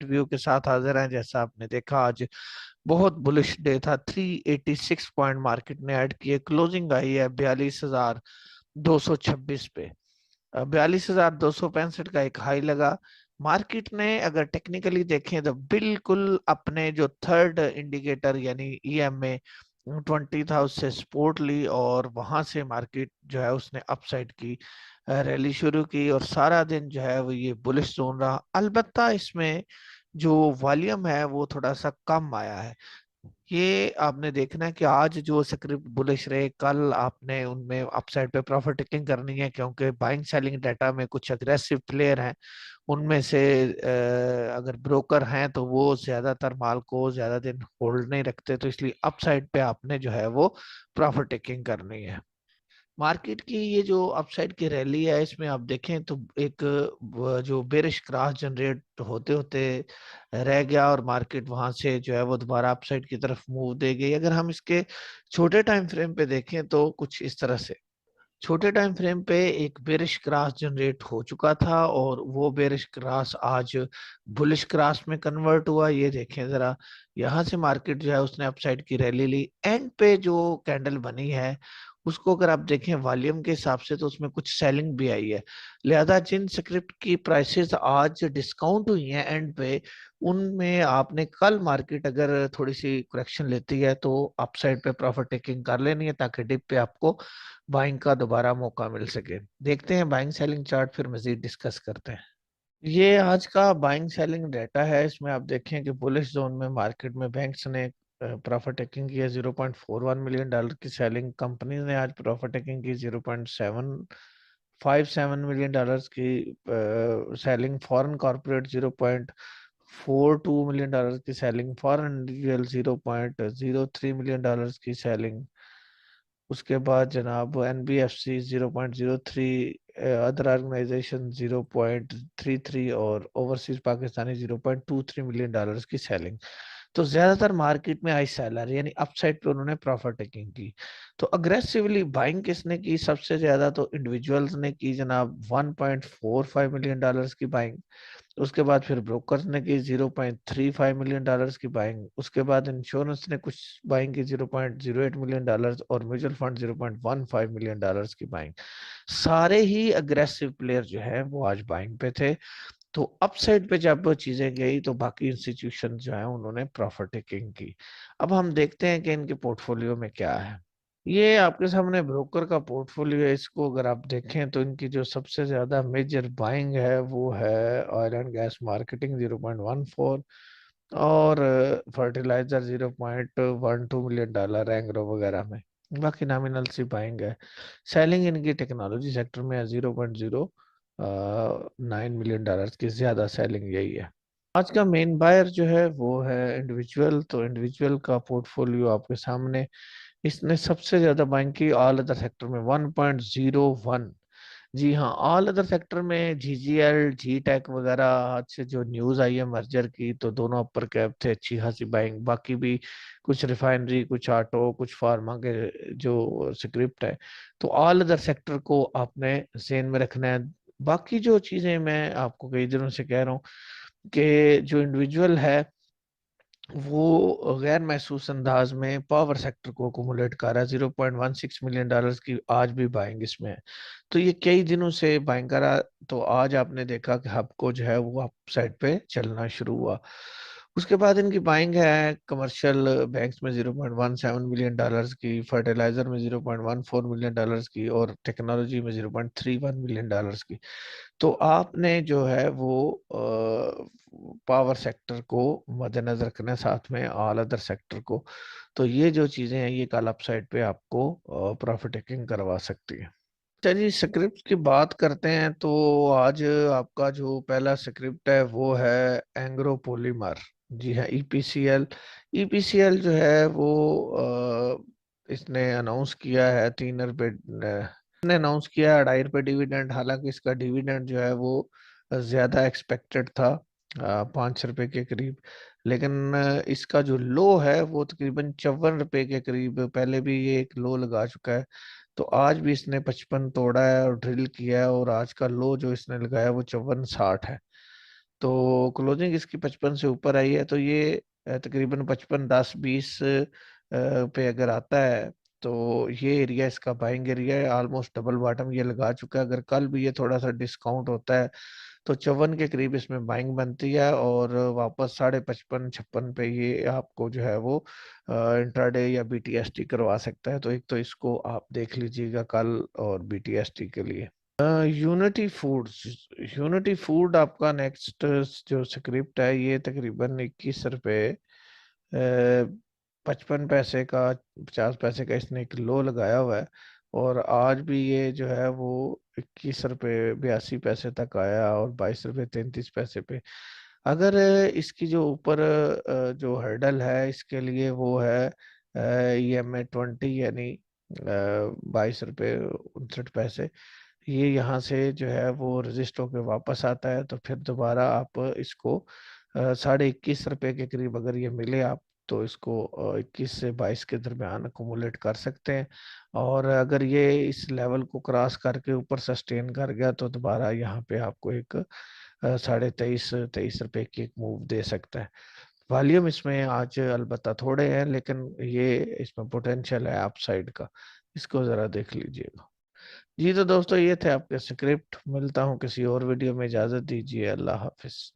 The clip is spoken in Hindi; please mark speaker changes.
Speaker 1: मार्केट व्यू के साथ हाजिर हैं। जैसा आपने देखा, आज बहुत बुलिश डे था। 386 पॉइंट मार्केट ने ऐड किए, क्लोजिंग आई है 42,226 पे। 42,265 का एक हाई लगा। मार्केट ने अगर टेक्निकली देखें तो बिल्कुल अपने जो थर्ड इंडिकेटर यानी ईएमए 20 था उससे सपोर्ट ली, और वहां से मार्केट जो है उसने अपसाइड की रैली शुरू की, और सारा दिन जो है वो ये बुलिश जोन रहा। अलबत्ता इसमें जो वॉल्यूम है वो थोड़ा सा कम आया है। ये आपने देखना है कि आज जो स्क्रिप्ट बुलिश रहे, कल आपने उनमें अपसाइड पे प्रॉफिट टेकिंग करनी है, क्योंकि बाइंग सेलिंग डाटा में कुछ अग्रेसिव प्लेयर हैं। उनमें से अगर ब्रोकर हैं तो वो ज्यादातर माल को ज्यादा दिन होल्ड नहीं रखते, तो इसलिए अपसाइड पे आपने जो है वो प्रॉफिट टेकिंग करनी है। मार्केट की ये जो अपसाइड की रैली है, इसमें आप देखें तो एक जो बेरिश क्रॉस जनरेट होते होते रह गया, और मार्केट वहां से जो है वो दोबारा अपसाइड की तरफ मूव दे गई। अगर हम इसके छोटे टाइम फ्रेम पे देखें तो कुछ इस तरह से, छोटे टाइम फ्रेम पे एक बेरिश क्रॉस जनरेट हो चुका था, और वो बेरिश क्रॉस आज बुलिश क्रॉस में कन्वर्ट हुआ। ये देखें जरा, यहाँ से मार्केट जो है उसने अपसाइड की रैली ली। एंड पे जो कैंडल बनी है उसको अगर आप देखें वॉल्यूम के हिसाब से तो उसमें कुछ सेलिंग भी आई है। लिहाजा जिन स्क्रिप्ट की प्राइसेस आज डिस्काउंट हुई हैं एंड पे, उनमें आपने कल मार्केट अगर थोड़ी सी करेक्शन लेती है तो अपसाइड पे प्रॉफिट टेकिंग कर लेनी है, ताकि डिप पे आपको बाइंग का दोबारा मौका मिल सके। देखते हैं बाइंग सेलिंग चार्ट, फिर मजीद डिस्कस करते हैं। ये आज का बाइंग सेलिंग डाटा है। इसमें आप देखें कि बुलिश जोन में मार्केट में बैंक्स ने प्रॉफिट टेकिंग की है। 0.41 मिलियन डॉलर की सेलिंग, कंपनी ने आज प्रॉफिट टेकिंग की 0.757 मिलियन डॉलर्स की selling, foreign corporate 0.42 million dollar की selling, foreign individual 0.03 million dollars की सेलिंग। उसके बाद जनाब एनबीएफसी 0.03, अदर ऑर्गेनाइजेशन 0.33, और ओवरसीज पाकिस्तानी 0.23 मिलियन डॉलर्स की सेलिंग। तो ज्यादातर मार्केट में आई सेलर, यानी अपसाइड पे उन्होंने प्रॉफिट टेकिंग की। तो अग्रेसिवली बाइंग किसने की सबसे ज्यादा? तो इंडिविजुअल्स ने की जनाब, 1.45 मिलियन डॉलर्स की बाइंग। उसके बाद फिर ब्रोकर्स ने की 0.35 मिलियन डॉलर्स की बाइंग। उसके बाद इंश्योरेंस ने कुछ बाइंग की 0.08 मिलियन डॉलर्स, और म्यूचुअल फंड 0.15 मिलियन डॉलर्स की बाइंग। सारे ही अग्रेसिव प्लेयर जो है वो आज बाइंग पे थे। तो अपसाइड पे जब वो चीजें गई तो बाकी इंस्टीट्यूशन जो है उन्होंने प्रॉफिट टेकिंग की। अब हम देखते हैं कि इनके पोर्टफोलियो में क्या है। ये आपके सामने ब्रोकर का पोर्टफोलियो है। इसको अगर आप देखें तो इनकी जो सबसे ज्यादा मेजर बाइंग है वो है ऑयल एंड गैस मार्केटिंग 0.14, और फर्टिलाइजर 0.12 मिलियन डॉलर, एंग्रो वगैरह में। बाकी नॉमिनल सी बाइंग है। सेलिंग इनकी टेक्नोलॉजी सेक्टर में है, 0.09 मिलियन डॉलर की ज्यादा सेलिंग यही है। आज का मेन बायर जो है वो है इंडिविजुअल। तो इंडिविजुअल का पोर्टफोलियो आपके सामने, इसने सबसे ज्यादा बाइंग की ऑल अदर सेक्टर में 1.01। जी हाँ, ऑल अदर सेक्टर में जीजीएल, जी टेक वगैरह, आज से जो न्यूज आई है मर्जर की, तो दोनों अपर कैप थे, अच्छी खासी बाइंग। बाकी भी कुछ रिफाइनरी, कुछ ऑटो, कुछ फार्मा के जो स्क्रिप्ट है। तो ऑल अदर सेक्टर को आपने जेन में रखना है। बाकी जो चीजें मैं आपको कई दिनों से कह रहा हूँ कि जो इंडिविजुअल है वो गैर महसूस अंदाज में पावर सेक्टर को अकोमोडेट कर रहा है। 0.16 मिलियन डॉलर्स की आज भी बाइंग इसमें है। तो ये कई दिनों से बाइंग कर रहा। तो आज आपने देखा कि हब को जो है वो अप साइड पे चलना शुरू हुआ। उसके बाद इनकी बाइंग है कमर्शियल बैंक्स में 0.17 मिलियन डॉलर्स की, फर्टिलाइजर में 0.14 मिलियन डॉलर्स की, और टेक्नोलॉजी में 0.31 मिलियन डॉलर्स की। तो आपने जो है वो पावर सेक्टर को मद्देनजर रखना है, साथ में ऑल अदर सेक्टर को। तो ये जो चीजें हैं ये कल अपसाइड पे आपको प्रॉफिट टेकिंग करवा सकती है। चलिए स्क्रिप्ट की बात करते हैं। तो आज आपका जो पहला स्क्रिप्ट है वो है एंग्रो पॉलीमर। जी हाँ, ईपीसीएल। ईपीसीएल जो है वो इसने अनाउंस किया है 3 रुपये, ने अनाउंस किया 2.5 रुपये डिविडेंड। हालांकि इसका डिविडेंड जो है वो ज्यादा एक्सपेक्टेड था, 5 रुपए के करीब। लेकिन इसका जो लो है वो तकरीबन 54 रुपए के करीब, पहले भी ये एक लो लगा चुका है। तो आज भी इसने 55 तोड़ा है और ड्रिल किया है, और आज का लो जो इसने लगाया वो 54.60 है। तो क्लोजिंग इसकी 55 से ऊपर आई है, तो ये तकरीबन 55, 10, 20 पे अगर आता है तो ये एरिया इसका बाइंग एरिया है। ऑलमोस्ट डबल बॉटम ये लगा चुका है। अगर कल भी ये थोड़ा सा डिस्काउंट होता है तो 54 के करीब इसमें बाइंग बनती है, और वापस 55, 56 पे ये आपको जो है वो इंट्राडे या बीटीएसटी करवा सकता है। तो एक तो इसको आप देख लीजिएगा कल और बीटीएसटी के लिए। यूनिटी फूड्स, यूनिटी फूड आपका नेक्स्ट जो स्क्रिप्ट है ये तकरीबन 21 रुपये 55 पैसे का, 50 पैसे का इसने एक लो लगाया हुआ है। और आज भी ये जो है वो 21 रुपये 82 पैसे तक आया, और 22 रुपये 33 पैसे पे। अगर इसकी जो ऊपर जो हर्डल है इसके लिए वो है EMA 20, यानी 22 रुपये 59 पैसे। ये यहाँ से जो है वो रजिस्ट होके वापस आता है, तो फिर दोबारा आप इसको 21.5 रुपये के करीब अगर ये मिले आप, तो इसको 21 से 22 के दरमियान अकोमोलेट कर सकते हैं। और अगर ये इस लेवल को क्रॉस करके ऊपर सस्टेन कर गया तो दोबारा यहाँ पे आपको एक 22.5 23 रुपए की एक मूव दे सकता है। वॉल्यूम इसमें आज अलबत्ता थोड़े हैं, लेकिन ये इसमें पोटेंशियल है अपसाइड का, इसको जरा देख लीजिएगा। जी तो दोस्तों, ये थे आपके स्क्रिप्ट। मिलता हूँ किसी और वीडियो में, इजाजत दीजिए, अल्लाह हाफिज।